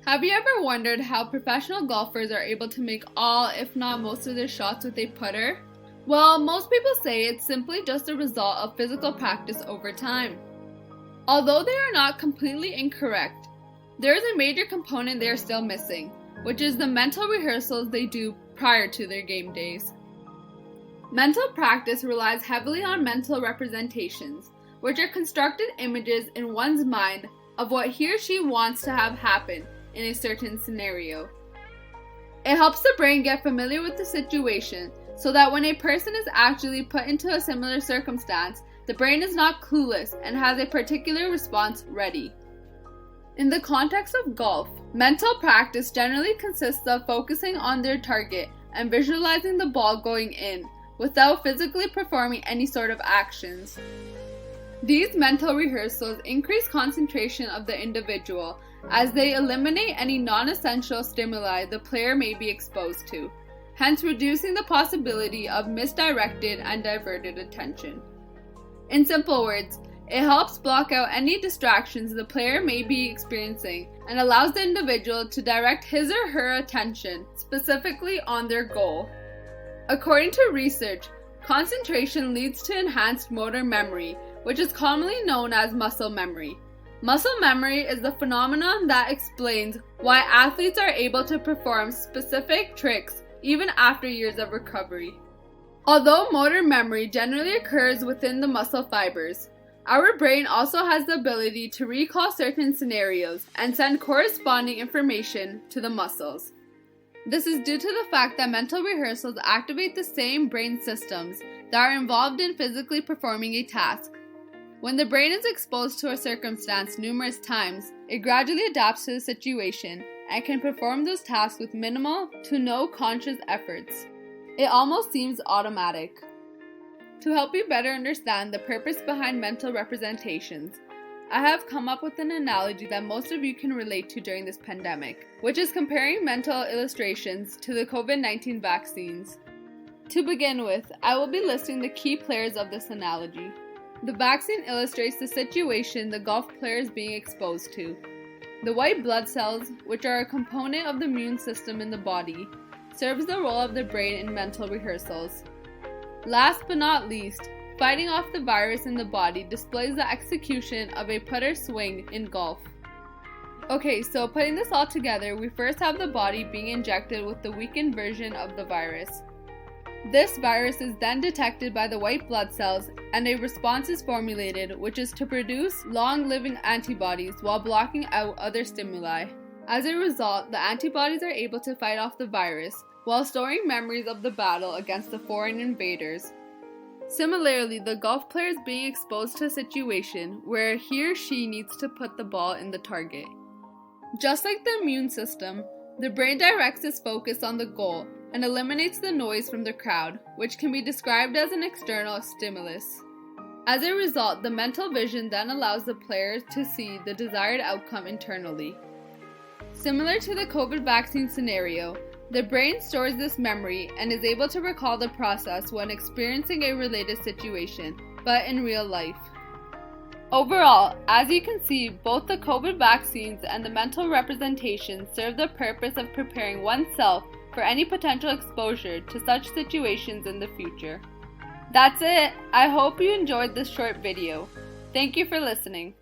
Have you ever wondered how professional golfers are able to make all, if not most of their shots with a putter? Well, most people say it's simply just a result of physical practice over time. Although they are not completely incorrect, there is a major component they are still missing, which is the mental rehearsals they do prior to their game days. Mental practice relies heavily on mental representations, which are constructed images in one's mind of what he or she wants to have happen in a certain scenario. It helps the brain get familiar with the situation so that when a person is actually put into a similar circumstance, the brain is not clueless and has a particular response ready. In the context of golf, mental practice generally consists of focusing on their target and visualizing the ball going in without physically performing any sort of actions. These mental rehearsals increase concentration of the individual as they eliminate any non-essential stimuli the player may be exposed to, hence reducing the possibility of misdirected and diverted attention. In simple words, it helps block out any distractions the player may be experiencing and allows the individual to direct his or her attention specifically on their goal. According to research, concentration leads to enhanced motor memory, which is commonly known as muscle memory. Muscle memory is the phenomenon that explains why athletes are able to perform specific tricks even after years of recovery. Although motor memory generally occurs within the muscle fibers, our brain also has the ability to recall certain scenarios and send corresponding information to the muscles. This is due to the fact that mental rehearsals activate the same brain systems that are involved in physically performing a task. When the brain is exposed to a circumstance numerous times, it gradually adapts to the situation and can perform those tasks with minimal to no conscious efforts. It almost seems automatic. To help you better understand the purpose behind mental representations, I have come up with an analogy that most of you can relate to during this pandemic, which is comparing mental illustrations to the COVID-19 vaccines. To begin with, I will be listing the key players of this analogy. The vaccine illustrates the situation the golf player is being exposed to. The white blood cells, which are a component of the immune system in the body, serves the role of the brain in mental rehearsals. Last but not least, fighting off the virus in the body displays the execution of a putter swing in golf. Okay, so putting this all together, we first have the body being injected with the weakened version of the virus. This virus is then detected by the white blood cells and a response is formulated, which is to produce long-living antibodies while blocking out other stimuli. As a result, the antibodies are able to fight off the virus while storing memories of the battle against the foreign invaders. Similarly, the golf player is being exposed to a situation where he or she needs to put the ball in the target. Just like the immune system, the brain directs its focus on the goal and eliminates the noise from the crowd, which can be described as an external stimulus. As a result, the mental vision then allows the player to see the desired outcome internally. Similar to the COVID vaccine scenario, the brain stores this memory and is able to recall the process when experiencing a related situation, but in real life. Overall, as you can see, both the COVID vaccines and the mental representation serve the purpose of preparing oneself for any potential exposure to such situations in the future. That's it! I hope you enjoyed this short video. Thank you for listening.